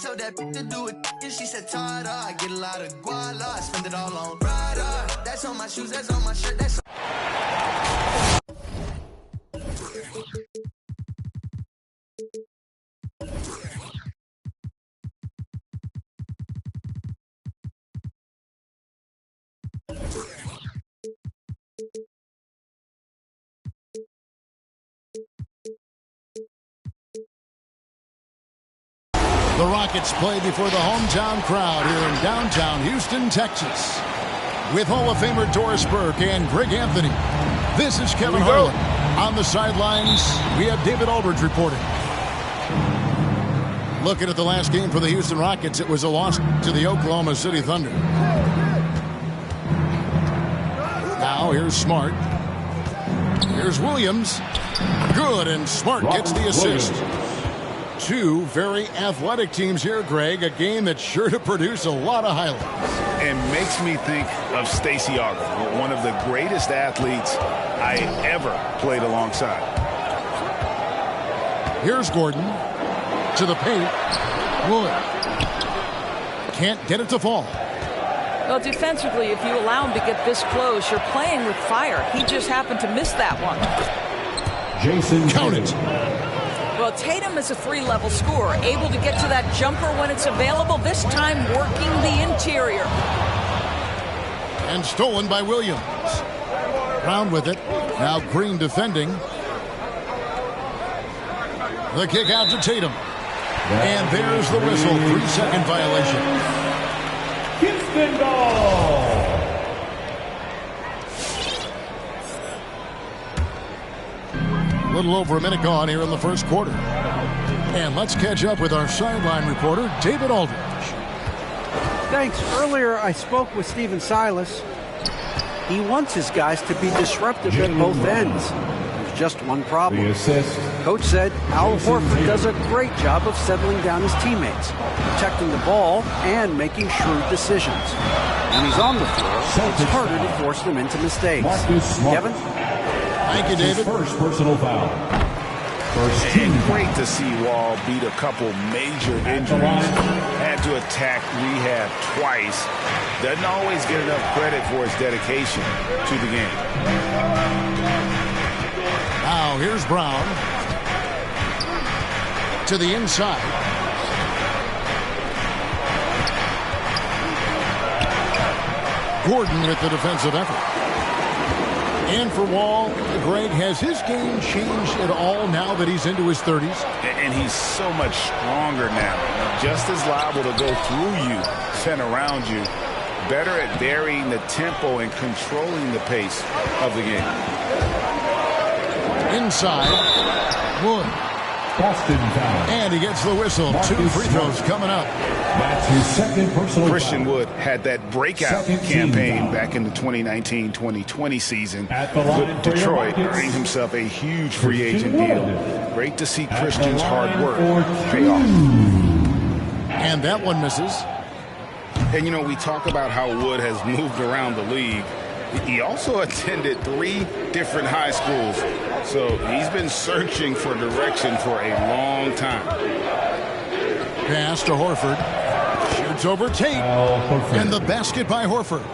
told that to do it, and she said, Tada. I get a lot of guala, I spend it all on Prada. That's on my shoes, that's on my shirt, that's on... The Rockets play before the hometown crowd here in downtown Houston, Texas. With Hall of Famer Doris Burke and Greg Anthony. This is Kevin Harlan. On the sidelines, we have David Aldridge reporting. Looking at the last game for the Houston Rockets, it was a loss to the Oklahoma City Thunder. Now here's Smart. Here's Williams. Good, and Smart gets the assist. Two very athletic teams here, Greg. A game that's sure to produce a lot of highlights. And makes me think of Stacey Augmon, one of the greatest athletes I ever played alongside. Here's Gordon to the paint. Wood can't get it to fall. Well, defensively, if you allow him to get this close, you're playing with fire. He just happened to miss that one. Jason, count it. Well, Tatum is a three-level scorer, able to get to that jumper when it's available, this time working the interior. And stolen by Williams. Brown with it. Now Green defending. The kick out to Tatum. And there's the whistle. 3-second violation. Houston ball. A little over a minute gone here in the first quarter. And let's catch up with our sideline reporter, David Aldridge. Thanks. Earlier, I spoke with Stephen Silas. He wants his guys to be disruptive at both ends. There's just one problem. Coach said Al Horford does a great job of settling down his teammates, protecting the ball, and making shrewd decisions. When he's on the floor, it's harder to force them into mistakes. Kevin? Thank you, David. First personal foul. And great to see Wall beat a couple major injuries. Had to attack rehab twice. Doesn't always get enough credit for his dedication to the game. Now here's Brown. To the inside. Gordon with the defensive effort. And for Wall, Greg, has his game changed at all now that he's into his 30s? And he's so much stronger now. Just as liable to go through you than around you. Better at varying the tempo and controlling the pace of the game. Inside, Wood. Boston foul. And he gets the whistle. 2 free throws coming up. That's his second personal Christian foul. Wood had that breakout campaign back in the 2019-2020 season with Detroit, earning himself a huge free agent deal. Great to see Christian's hard work pay off. And that one misses. And, you know, we talk about how Wood has moved around the league. He also attended 3 different high schools, so he's been searching for direction for a long time. Pass to Horford. Shoots over Tate. And the basket by Horford.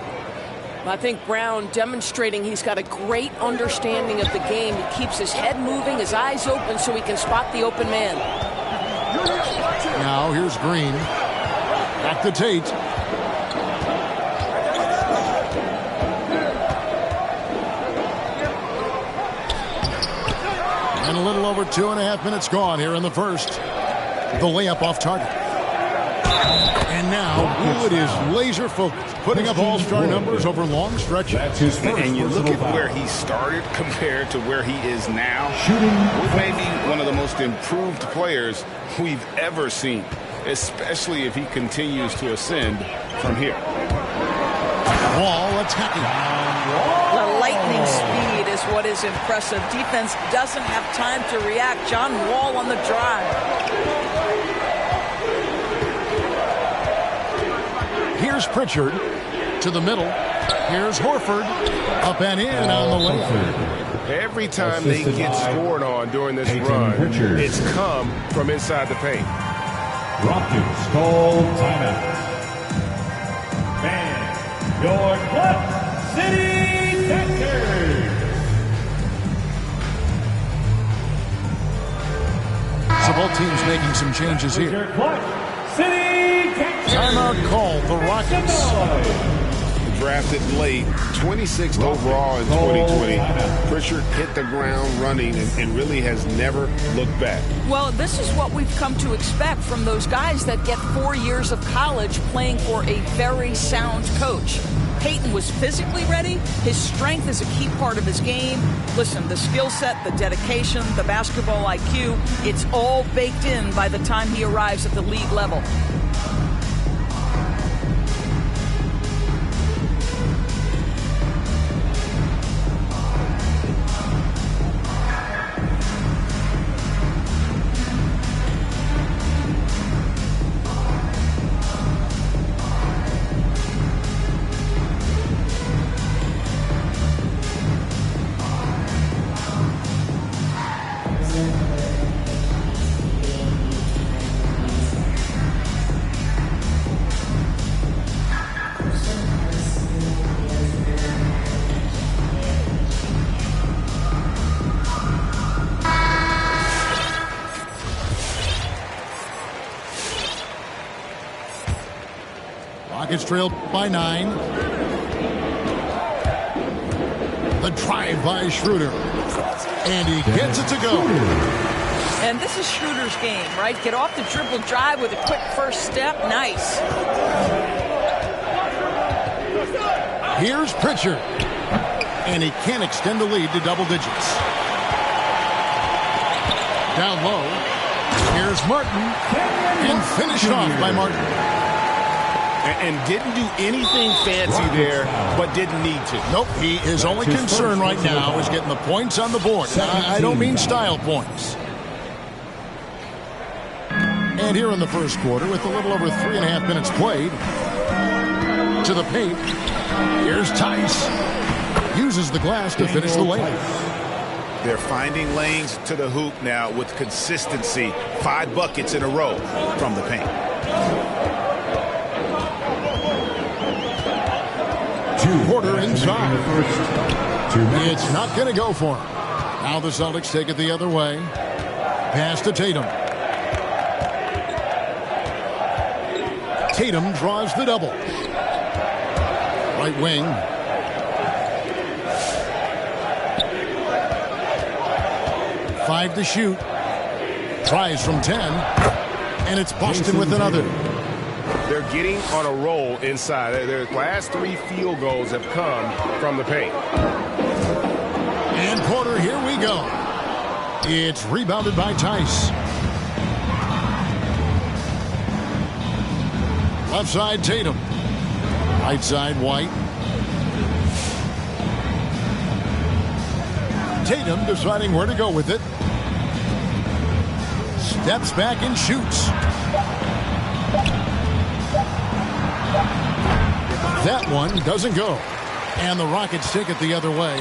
I think Brown demonstrating he's got a great understanding of the game. He keeps his head moving, his eyes open so he can spot the open man. Now here's Green. Back to Tate. And a little over 2.5 minutes gone here in the first. The layup off target. And now Wood is laser focused, putting up all-star numbers over long stretches. And you look at where he started compared to where he is now. Wood may be one of the most improved players we've ever seen, especially if he continues to ascend from here. Wall attacking. The lightning speed is what is impressive. Defense doesn't have time to react. John Wall on the drive. Here's Pritchard to the middle. Here's Horford. Up and in on the layup. Every time they get scored on during this run, it's come from inside the paint. Rockets call timeout. And your Clutch City Texans. So both teams making some changes here. Your Clutch City Texans. Timeout called the Rockets. Drafted late, 26th overall in 2020. Pritchard hit the ground running and really has never looked back. Well, this is what we've come to expect from those guys that get 4 years of college playing for a very sound coach. Peyton was physically ready. His strength is a key part of his game. Listen, the skill set, the dedication, the basketball IQ, it's all baked in by the time he arrives at the league level. Rockets trailed by 9. The drive by Schroeder. And he gets it to go. And this is Schroeder's game, right? Get off the dribble drive with a quick first step. Nice. Here's Pritchard. And he can't extend the lead to double digits. Down low. Here's Martin. And finished off by Martin. And didn't do anything fancy there, but didn't need to. Nope, his only concern right now is getting the points on the board. I don't mean style points. And here in the first quarter, with a little over 3.5 minutes played, to the paint, here's Tice. Uses the glass to finish the layup. They're finding lanes to the hoop now with consistency. 5 buckets in a row from the paint. Porter inside. It's not going to go for him. Now the Celtics take it the other way. Pass to Tatum. Tatum draws the double. Right wing. Five to shoot. Tries from 10. And it's Boston with another. They're getting on a roll inside. Their last 3 field goals have come from the paint. And Porter, here we go. It's rebounded by Tice. Left side, Tatum. Right side, White. Tatum deciding where to go with it. Steps back and shoots. That one doesn't go. And the Rockets take it the other way.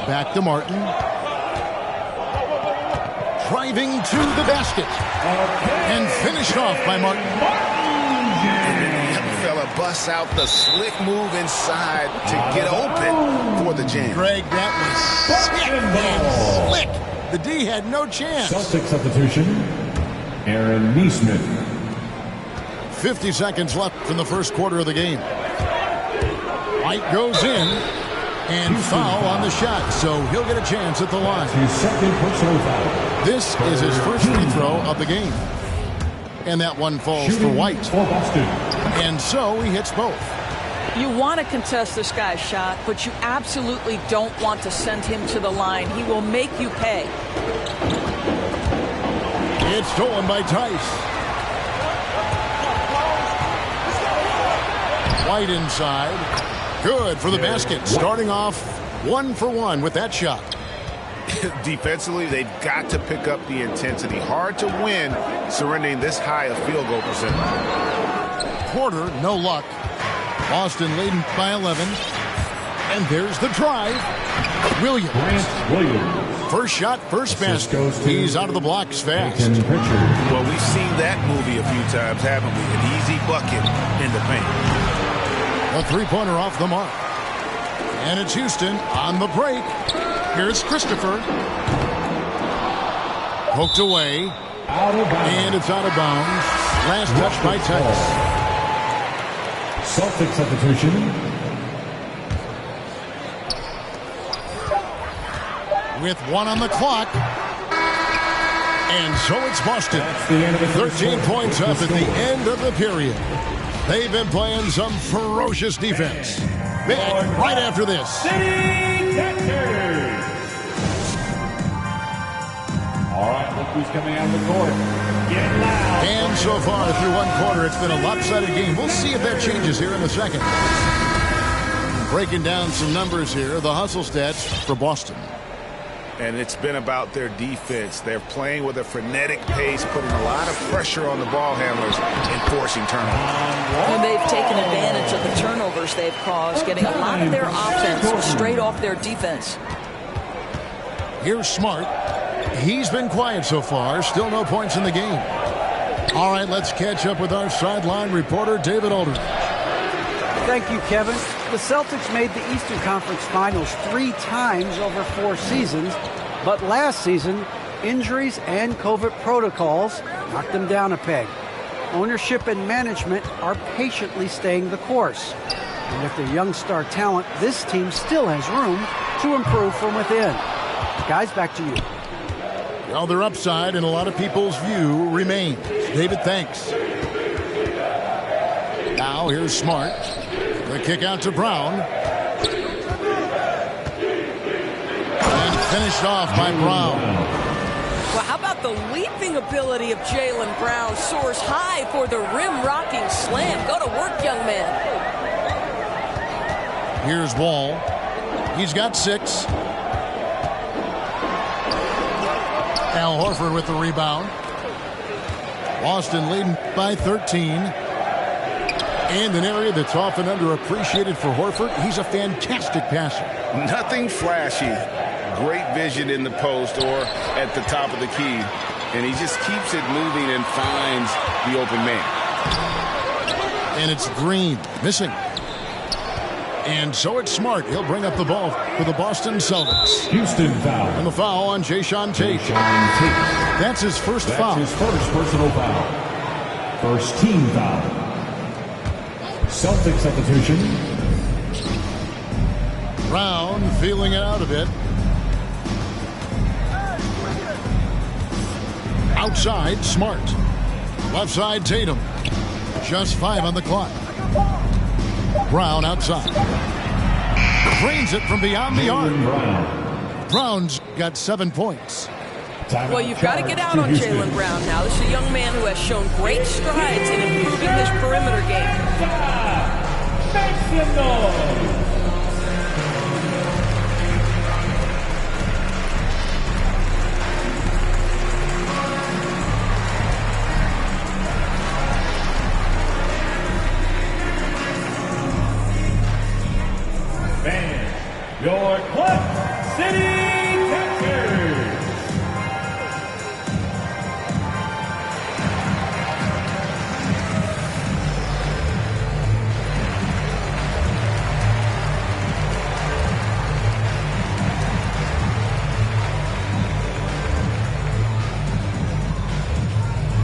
Back to Martin. Driving to the basket. And finished off by Martin. That fella busts out the slick move inside to get open for the jam. Greg, that was slick. The D had no chance. Celtic substitution, Aaron Neesmith. 50 seconds left in the first quarter of the game. White goes in and foul on the shot, so he'll get a chance at the line. His second personal foul. This is his first free throw of the game. And that one falls for White. For Boston. And so he hits both. You want to contest this guy's shot, but you absolutely don't want to send him to the line. He will make you pay. It's stolen by Tice. White inside. Good for the basket. Starting off 1 for 1 with that shot. Defensively, they've got to pick up the intensity. Hard to win surrendering this high a field goal percentage. Porter, no luck. Boston leading by 11. And there's the drive. Williams. Grant Williams. First shot, first basket. He's out of the blocks fast. Well, we've seen that movie a few times, haven't we? An easy bucket in the paint. A three-pointer off the mark. And it's Houston on the break. Here's Christopher. Poked away. And it's out of bounds. Last touch by Tice. Celtics substitution. With 1 on the clock. And so it's Boston. 13 points up at the end of the period. They've been playing some ferocious defense. Back right after this. City Texans. All right, look who's coming out of the court. Get loud. And so far through one quarter, it's been a lopsided game. We'll see if that changes here in the second. Breaking down some numbers here, the hustle stats for Boston. And it's been about their defense. They're playing with a frenetic pace, putting a lot of pressure on the ball handlers and forcing turnovers. And they've taken advantage of the turnovers they've caused, getting a lot of their offense straight off their defense. Here's Smart. He's been quiet so far. Still no points in the game. All right, let's catch up with our sideline reporter, David Aldridge. Thank you, Kevin. The Celtics made the Eastern Conference Finals 3 times over 4 seasons, but last season, injuries and COVID protocols knocked them down a peg. Ownership and management are patiently staying the course. And with their young star talent, this team still has room to improve from within. Guys, back to you. Well, their upside in a lot of people's view remains. David, thanks. Now here's Smart. The kick out to Brown. And finished off by Brown. Well, how about the leaping ability of Jaylen Brown? Soars high for the rim-rocking slam. Go to work, young man. Here's Wall. He's got 6. Al Horford with the rebound. Boston leading by 13. And an area that's often underappreciated for Horford, he's a fantastic passer. Nothing flashy. Great vision in the post or at the top of the key. And he just keeps it moving and finds the open man. And it's Green missing. And so it's Smart. He'll bring up the ball for the Boston Celtics. Houston foul. And the foul on Jae'Sean Tate. That's his first foul. That's his first personal foul. First team foul. Celtic substitution. Brown feeling it out a bit. Outside, Smart. Left side, Tatum. Just 5 on the clock. Brown outside. Drains it from beyond the arc. Brown's got 7 points. Well, you've got to get out on Jaylen Brown now. This is a young man who has shown great strides in improving his perimeter game. Make some noise. Fans, your Clutch City Texans.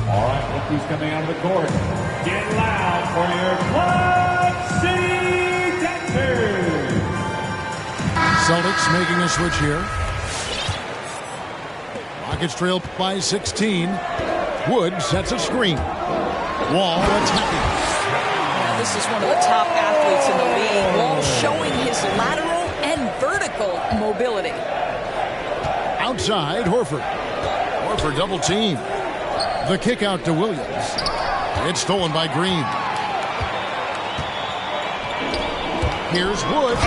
All right, look who's coming out of the court. Get loud for your Clutch City Texans. Celtics making a switch here. Rockets trail by 16. Wood sets a screen. Wall attacking. Yeah, this is one of the top athletes in the league. Wall showing his lateral and vertical mobility. Outside, Horford. Horford double team. The kick out to Williams. It's stolen by Green. Here's Wood.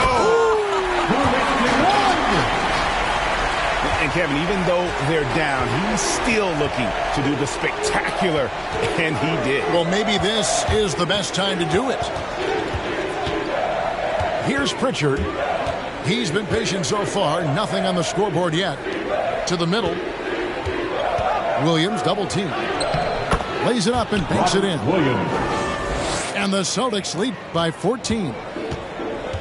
And Kevin, even though they're down, he's still looking to do the spectacular, and he did. Well, maybe this is the best time to do it. Here's Pritchard. He's been patient so far. Nothing on the scoreboard yet. To the middle. Williams double team. Lays it up and banks it in. Williams. And the Celtics lead by 14.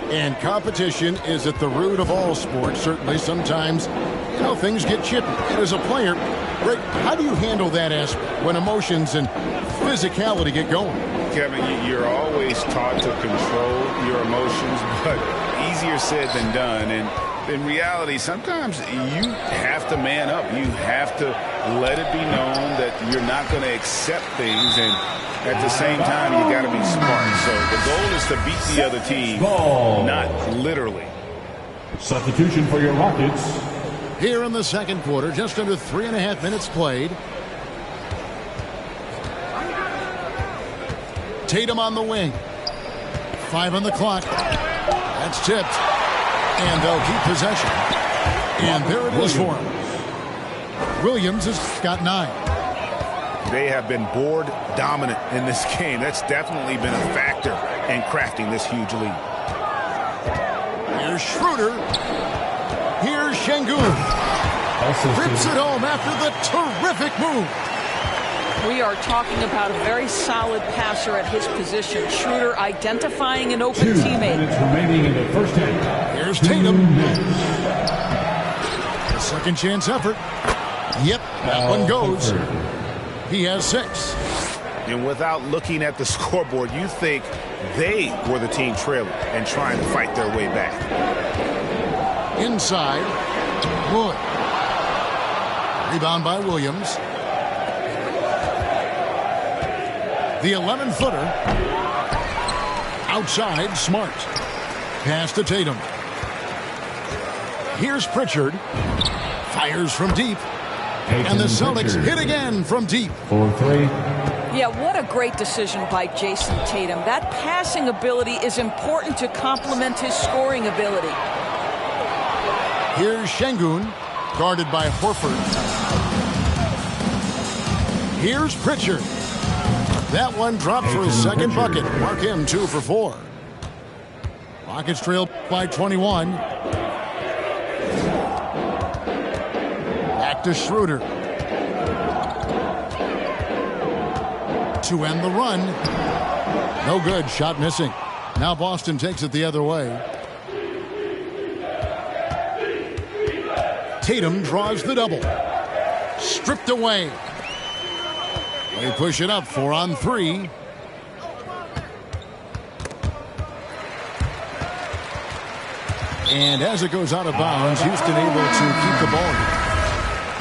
And competition is at the root of all sports. Certainly sometimes, things get chippy. And as a player, Greg, how do you handle that aspect when emotions and physicality get going? Kevin, you're always taught to control your emotions, but easier said than done. And in reality, sometimes you have to man up. You have to let it be known that you're not going to accept things, and at the same time, you got to be smart. So the goal is to beat the other team, not literally. Substitution for your Rockets. Here in the second quarter, just under 3.5 minutes played. Tatum on the wing. 5 on the clock. That's tipped. And they'll keep possession. And there it is for him. Williams has got 9. They have been board dominant in this game. That's definitely been a factor in crafting this huge lead. Here's Schroeder. Here's Şengün. Rips it home after the terrific move. We are talking about a very solid passer at his position. Schroeder identifying an open teammate. 2 minutes remaining in the first half. Here's Tatum. A second chance effort. Yep, that one goes. He has 6. And without looking at the scoreboard, you think they were the team trailing and trying to fight their way back. Inside, Wood. Rebound by Williams. The 11-footer. Outside, Smart. Pass to Tatum. Here's Pritchard. Fires from deep. And the Celtics hit again from deep. 4-3. Yeah, what a great decision by Jason Tatum. That passing ability is important to complement his scoring ability. Here's Şengün, guarded by Horford. Here's Pritchard. That one dropped for his second bucket. Mark him 2 for 4. Rockets trail by 21. Back to Schroeder. To end the run. No good. Shot missing. Now Boston takes it the other way. Tatum draws the double. Stripped away. They push it up 4 on 3. And as it goes out of bounds, Houston able to keep the ball.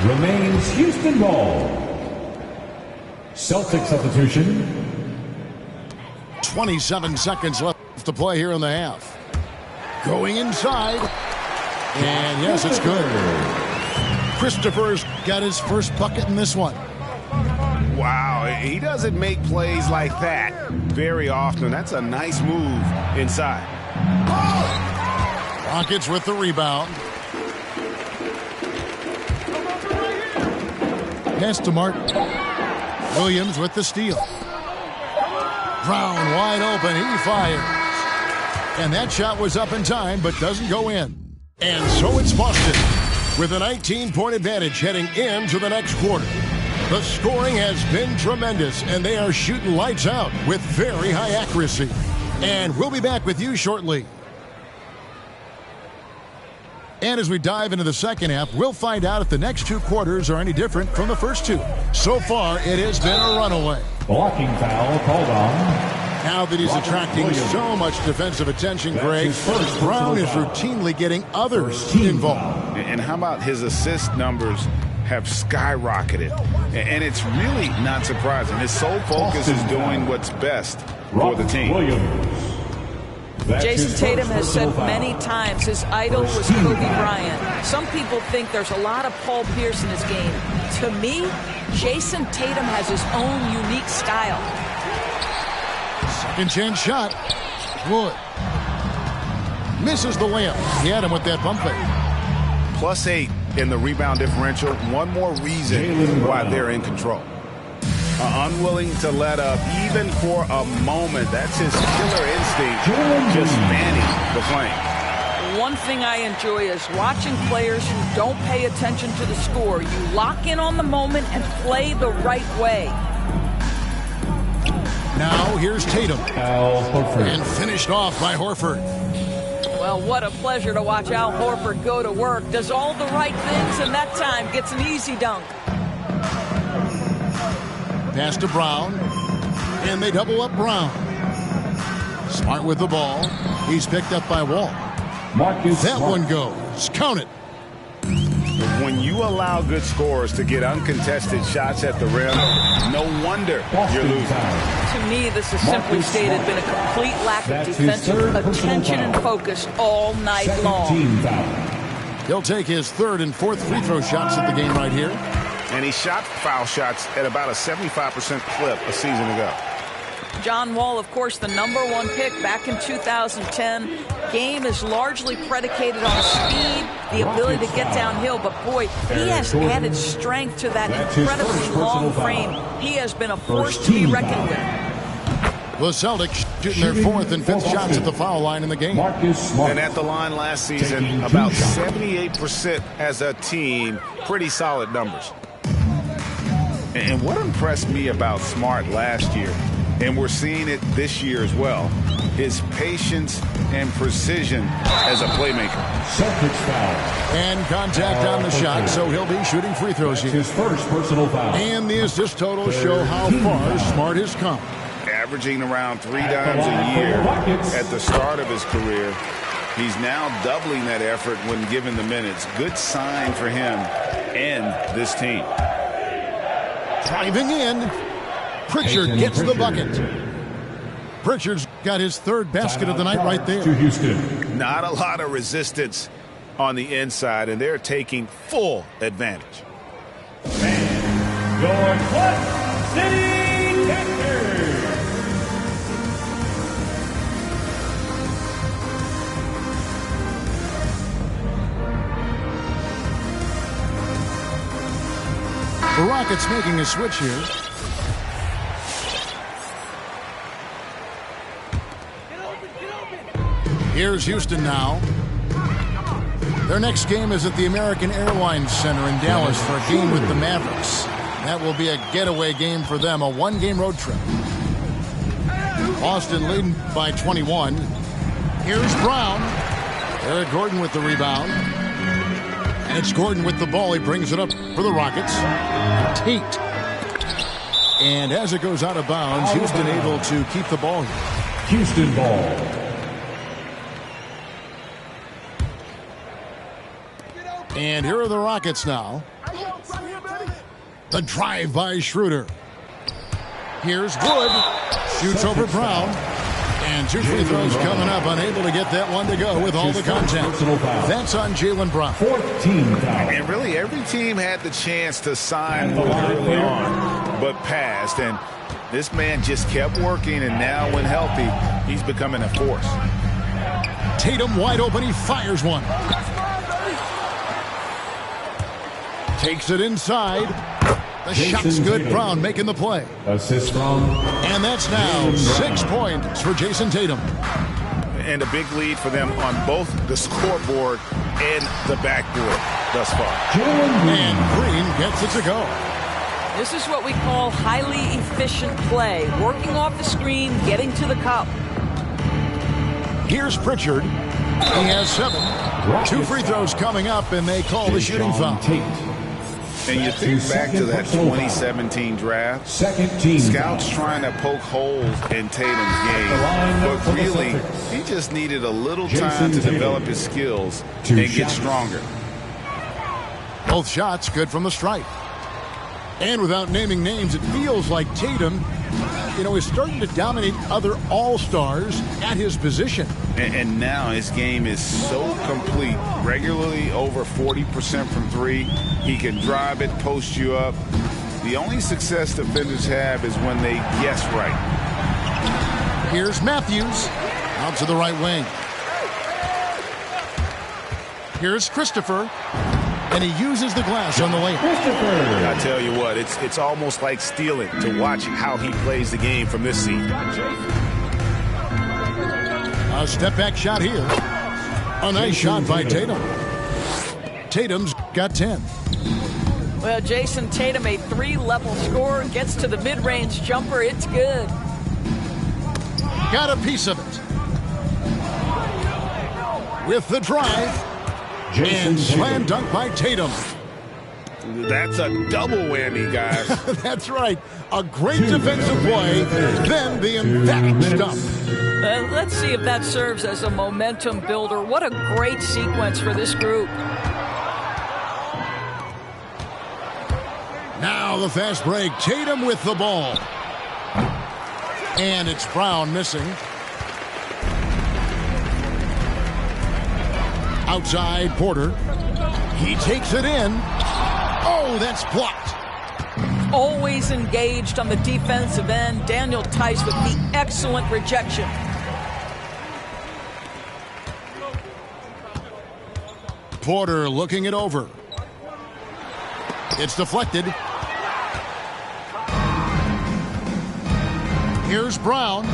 Remains Houston ball. Celtic substitution. 27 seconds left to play here in the half. Going inside. And yes, it's good. Christopher's got his first bucket in this one. Wow, he doesn't make plays like that very often. That's a nice move inside. Rockets with the rebound. Pass to Martin. Williams with the steal. Brown wide open. He fires. And that shot was up in time, but doesn't go in. And so it's Boston with a 19-point advantage heading into the next quarter. The scoring has been tremendous, and they are shooting lights out with very high accuracy. And we'll be back with you shortly. And as we dive into the second half, we'll find out if the next 2 quarters are any different from the first 2. So far, it has been a runaway. Blocking foul called on. Now that he's attracting so much defensive attention, Greg, Brown is routinely getting others involved. And how about his assist numbers have skyrocketed? And it's really not surprising. His sole focus is doing what's best for the team. Jason Tatum has said many times his idol was Kobe Bryant. Some people think there's a lot of Paul Pierce in his game. To me, Jason Tatum has his own unique style. Second chance shot. Wood. Misses the layup. He had him with that bump fake. +8 in the rebound differential. One more reason why they're in control. Unwilling to let up even for a moment. That's his killer instinct, just fanning the flame. One thing I enjoy is watching players who don't pay attention to the score. You lock in on the moment and play the right way. Now here's Tatum. Al Horford. And finished off by Horford. Well, what a pleasure to watch Al Horford go to work. Does all the right things, and that time gets an easy dunk. Pass to Brown. And they double up Brown. Smart with the ball. He's picked up by Wall. Marcus That Smart. one goes. Count it. When you allow good scorers to get uncontested shots at the rim, no wonder you're losing. To me, this has simply stated been a complete lack of That's his defensive third personal attention and foul. focus all night Second long. team foul. He'll take his third and fourth free throw shots at the game right here. And he shot foul shots at about a 75% clip a season ago. John Wall, of course, the #1 pick back in 2010. Game is largely predicated on speed, the ability to get downhill, but boy, he has added strength to that incredibly long frame. He has been a force to be reckoned with. The Celtics shooting their fourth and fifth shots at the foul line in the game. Marcus Smart. And at the line last season, Taking two about shots. 78% as a team. Pretty solid numbers. And what impressed me about Smart last year, and we're seeing it this year as well, his patience and precision as a playmaker. Celtics foul. And contact on the shot, so he'll be shooting free throws That's here. his first personal foul. And the assist totals show how far Smart has come. Averaging around 3 times a year at the start of his career. He's now doubling that effort when given the minutes. Good sign for him and this team. Driving in. Pritchard gets the bucket. Pritchard's got his third basket of the night right there. To Houston. Not a lot of resistance on the inside, and they're taking full advantage. Your Clutch City Captors. The Rockets making a switch here. Here's Houston now. Their next game is at the American Airlines Center in Dallas for a game with the Mavericks. That will be a getaway game for them, a one-game road trip. Boston leading by 21. Here's Brown. Eric Gordon with the rebound. And it's Gordon with the ball. He brings it up for the Rockets. Tate. And as it goes out of bounds, Houston able to keep the ball here. Houston ball. And here are the Rockets now. The drive by Schroeder. Here's Wood. Shoots over Brown. And two free throws coming up. Unable to get that one to go with all the contact. That's on Jaylen Brown. 14 foul. And really, every team had the chance to sign early on, but passed. And this man just kept working, and now when healthy, he's becoming a force. Tatum wide open. He fires one. Takes it inside. The shot's good. Brown making the play. Assist from. And that's now 6 points for Jason Tatum. And a big lead for them on both the scoreboard and the backboard thus far. And Green gets it to go. This is what we call highly efficient play. Working off the screen, getting to the cup. Here's Pritchard. He has 7. 2 free throws coming up, and they call the shooting foul. And you think back to that 2017 draft, Second team. scouts trying to poke holes in Tatum's game, but really, he just needed a little time to develop his skills and get stronger. Both shots good from the stripe. And without naming names, it feels like Tatum, is starting to dominate other all-stars at his position. And now his game is so complete, regularly over 40% from 3. He can drive it, post you up. The only success defenders have is when they guess right. Here's Matthews out to the right wing. Here's Christopher. And he uses the glass on the lane. I tell you what, it's almost like stealing to watch how he plays the game from this seat. A step back shot here. A nice shot by Tatum. Tatum's got 10. Well, Jason Tatum, a 3-level scorer, gets to the mid-range jumper. It's good. Got a piece of it. With the drive. And slam dunk by Tatum. That's a double whammy, guys. That's right. A great defensive play, then the emphatic stump. Let's see if that serves as a momentum builder. What a great sequence for this group. Now the fast break. Tatum with the ball. And it's Brown missing. Outside Porter. He takes it in. Oh, that's blocked. Always engaged on the defensive end. Daniel Theis with the excellent rejection. Porter looking it over. It's deflected. Here's Brown.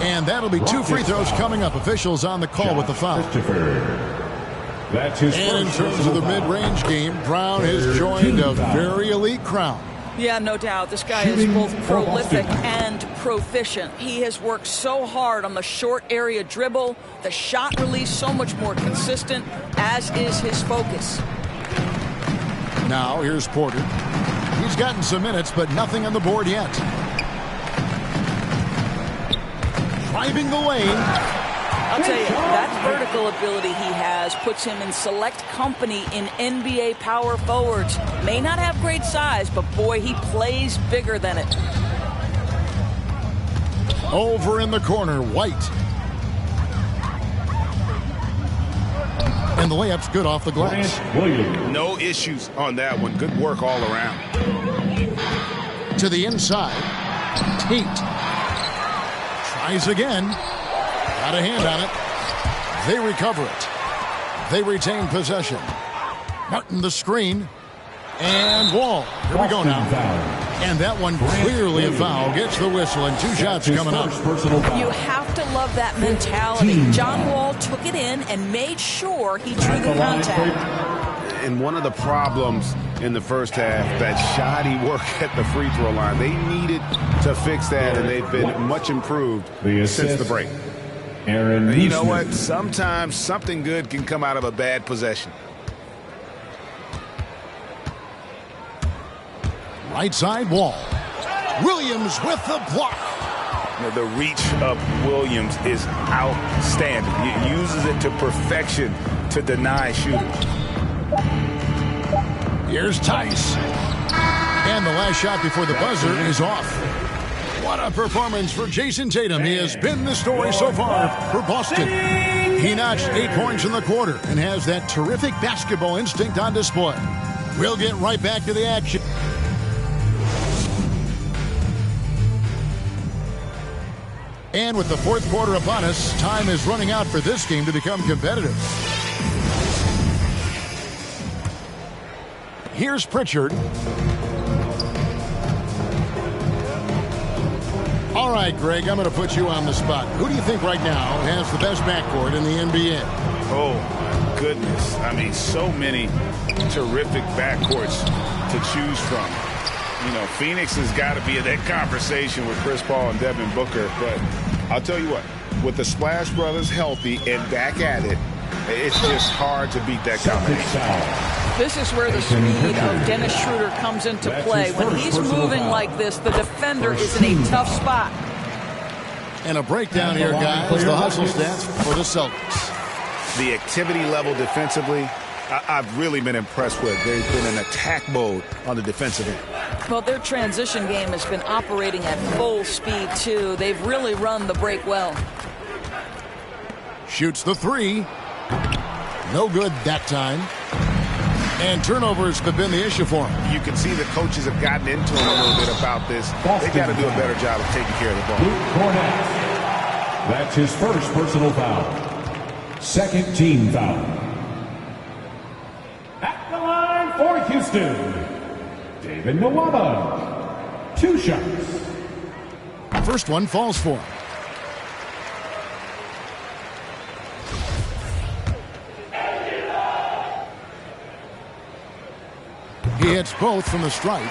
And that'll be 2 free throws coming up. Officials on the call with the foul. That's his and in terms of the mid-range game, Brown has joined a very elite crowd. Yeah, no doubt. This guy is both prolific and proficient. He has worked so hard on the short area dribble, the shot release so much more consistent, as is his focus. Now here's Porter. He's gotten some minutes, but nothing on the board yet. Driving the lane. I'll tell you, that vertical ability he has puts him in select company in NBA power forwards. May not have great size, but boy, he plays bigger than it. Over in the corner, White. And the layup's good off the glass. No issues on that one. Good work all around. To the inside. Tate. Tries again. Got a hand on it. They recover it. They retain possession. Martin the screen. And Wall. Here we go now. And that one clearly a foul. Gets the whistle and 2 shots coming up. You have to love that mentality. John Wall took it in and made sure he drew the contact. And one of the problems in the first half, that shoddy work at the free throw line. They needed to fix that, and they've been much improved since the break. Aaron, you know what? Sometimes something good can come out of a bad possession. Right side Wall. Williams with the block. The reach of Williams is outstanding. He uses it to perfection to deny shooters. Here's Theis. And the last shot before the buzzer is off. What a performance for Jason Tatum. He has been the story so far for Boston. He notched 8 points in the quarter and has that terrific basketball instinct on display. We'll get right back to the action. And with the fourth quarter upon us, time is running out for this game to become competitive. Here's Pritchard. All right, Greg, I'm going to put you on the spot. Who do you think right now has the best backcourt in the NBA? Oh, my goodness. I mean, so many terrific backcourts to choose from. You know, Phoenix has got to be in that conversation with Chris Paul and Devin Booker. But I'll tell you what, with the Splash Brothers healthy and back at it, it's just hard to beat that combination. This is where the speed of Dennis Schroeder comes into play. When he's moving like this, the defender is in a tough spot. And a breakdown here, guys. The hustle stats for the Celtics. The activity level defensively, I've really been impressed with. They've been in attack mode on the defensive end. Well, their transition game has been operating at full speed, too. They've really run the break well. Shoots the 3. No good that time. And turnovers have been the issue for him. You can see the coaches have gotten into him a little bit about this. They got to do a better job of taking care of the ball. Luke Cornett. That's his first personal foul. Second team foul. At the line for Houston, David Nwaba. 2 shots. First one falls for him. He hits both from the stripe.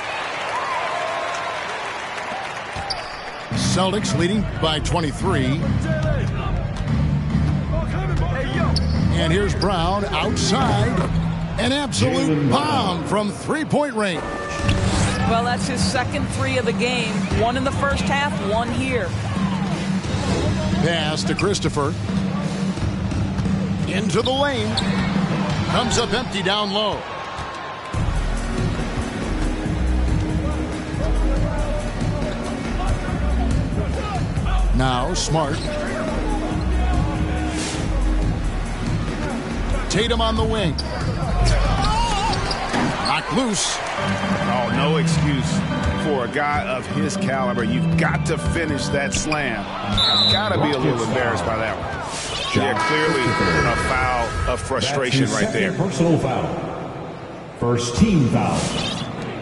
Celtics leading by 23. And here's Brown outside. An absolute bomb from three-point range. Well, that's his second three of the game. One in the first half, one here. Pass to Christopher. Into the lane. Comes up empty down low. Now Smart. Tatum on the wing. Knocked loose. Oh, no excuse for a guy of his caliber. You've got to finish that slam. Got to be a little embarrassed by that one. Yeah, clearly a foul of frustration right there. Personal foul. First team foul.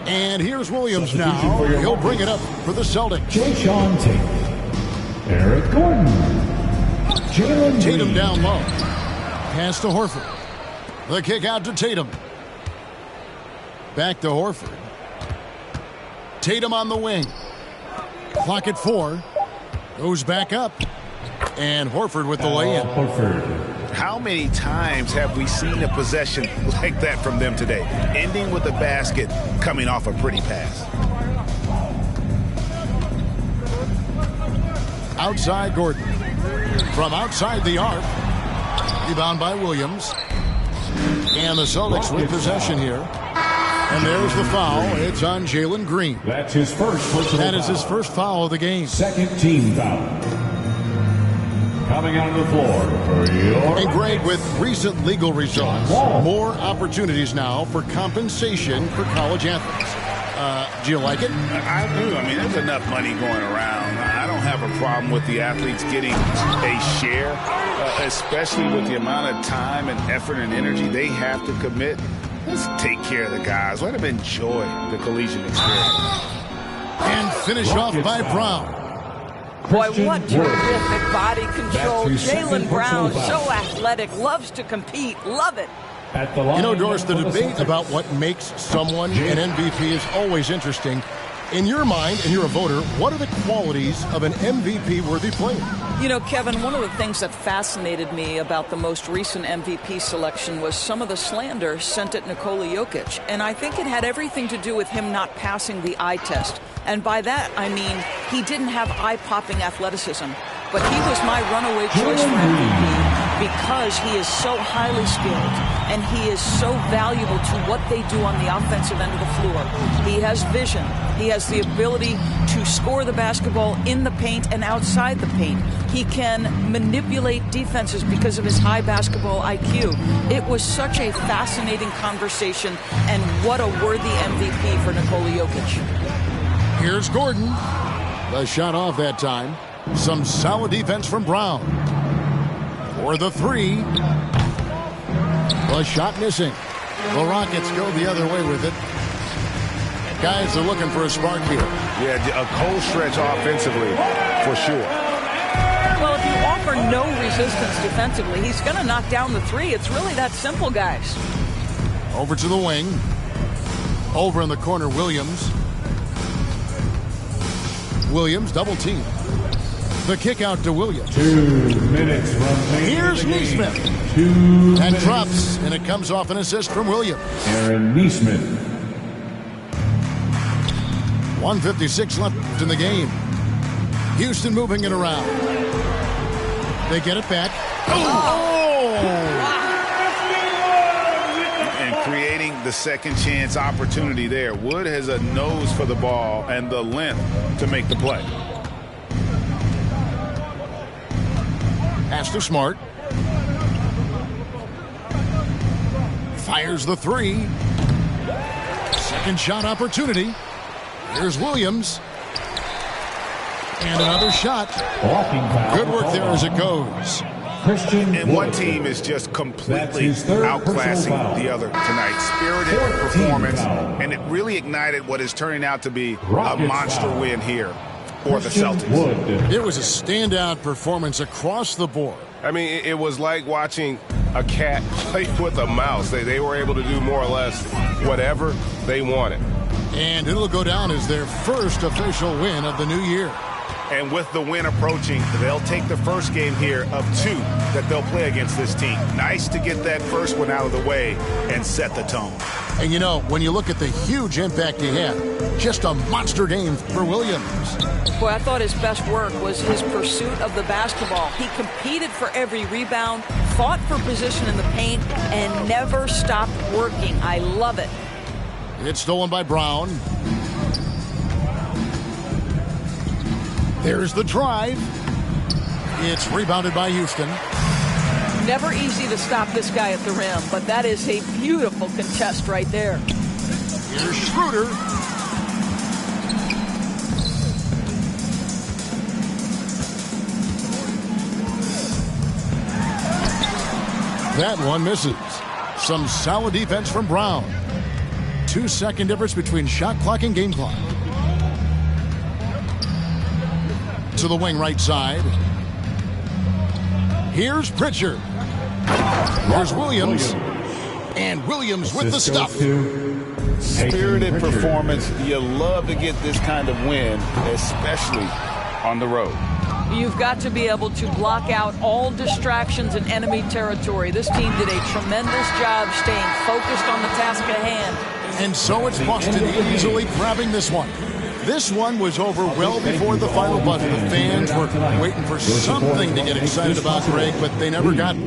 And here's Williams now. He'll bring it up for the Celtics. Jason Tatum. Eric Gordon. Jalen Tatum Green. down low. Pass to Horford. The kick out to Tatum. Back to Horford. Tatum on the wing. Clock at 4. Goes back up. And Horford with the lay-in. How many times have we seen a possession like that from them today? Ending with a basket, coming off a pretty pass. Outside Gordon. From outside the arc. Rebound by Williams. And the Celtics with possession here. And there's the foul. It's on Jalen Green. That's his first personal foul. That is his first foul of the game. Second team foul. Coming out of the floor for your... And Greg, with recent legal results, more opportunities now for compensation for college athletes. Do you like it? I do. I mean, there's enough money going around. I don't have a problem with the athletes getting a share, especially with the amount of time and effort and energy they have to commit. Let's take care of the guys. Let them enjoy the collegiate experience. And finish off by Brown. Boy, what terrific body control. Jalen Brown, so athletic, loves to compete, love it. You know, Doris, the debate about what makes someone an MVP is always interesting. In your mind, and you're a voter, what are the qualities of an MVP-worthy player? You know, Kevin, one of the things that fascinated me about the most recent MVP selection was some of the slander sent at Nikola Jokic. And I think it had everything to do with him not passing the eye test. And by that, I mean he didn't have eye-popping athleticism. But he was my runaway choice for MVP because he is so highly skilled and he is so valuable to what they do on the offensive end of the floor. He has vision. He has the ability to score the basketball in the paint and outside the paint. He can manipulate defenses because of his high basketball IQ. It was such a fascinating conversation, and what a worthy MVP for Nikola Jokic. Here's Gordon. The shot off that time. Some solid defense from Brown. For the three. The shot missing. The Rockets go the other way with it. Guys are looking for a spark here. Yeah, a cold stretch offensively, for sure. Well, if you offer no resistance defensively, he's going to knock down the three. It's really that simple, guys. Over to the wing. Over in the corner, Williams. Williams, double team. The kick out to Williams. 2 minutes remaining. Here's in the game. Neesmith. 2 And minutes. drops, and it comes off an assist from Williams. Aaron Neesmith. 1:56 left in the game. Houston moving it around. They get it back. And creating the second chance opportunity there. Wood has a nose for the ball and the length to make the play. Pass to Smart. Fires the three. Second shot opportunity. Here's Williams. And another shot. Walking foul. Good work there as it goes. Christian And one Wood. team is just completely That's his third outclassing personal foul. the other tonight. Spirited 14 performance, foul. and it really ignited what is turning out to be a Rockets monster foul. win here for the Christian Celtics. Wood. It was a standout performance across the board. I mean, it was like watching a cat played with a mouse. They were able to do more or less whatever they wanted. And it'll go down as their first official win of the new year. And with the win approaching, they'll take the first game here of 2 that they'll play against this team. Nice to get that first one out of the way and set the tone. And you know, when you look at the huge impact he had, just a monster game for Williams. Boy, I thought his best work was his pursuit of the basketball. He competed for every rebound, fought for position in the paint, and never stopped working. I love it. It's stolen by Brown. There's the drive. It's rebounded by Houston. Never easy to stop this guy at the rim, but that is a beautiful contest right there. Here's Schroeder. That one misses. Some solid defense from Brown. 2-second difference between shot clock and game clock. To the wing right side. Here's Pritchard. There's Williams. And Williams with the stuff. Spirited performance. You love to get this kind of win, especially on the road. You've got to be able to block out all distractions in enemy territory. This team did a tremendous job staying focused on the task at hand. And so it's Boston easily grabbing this one. This one was over well before the final buzzer. The fans were waiting for something to get excited about, Greg, but they never got it.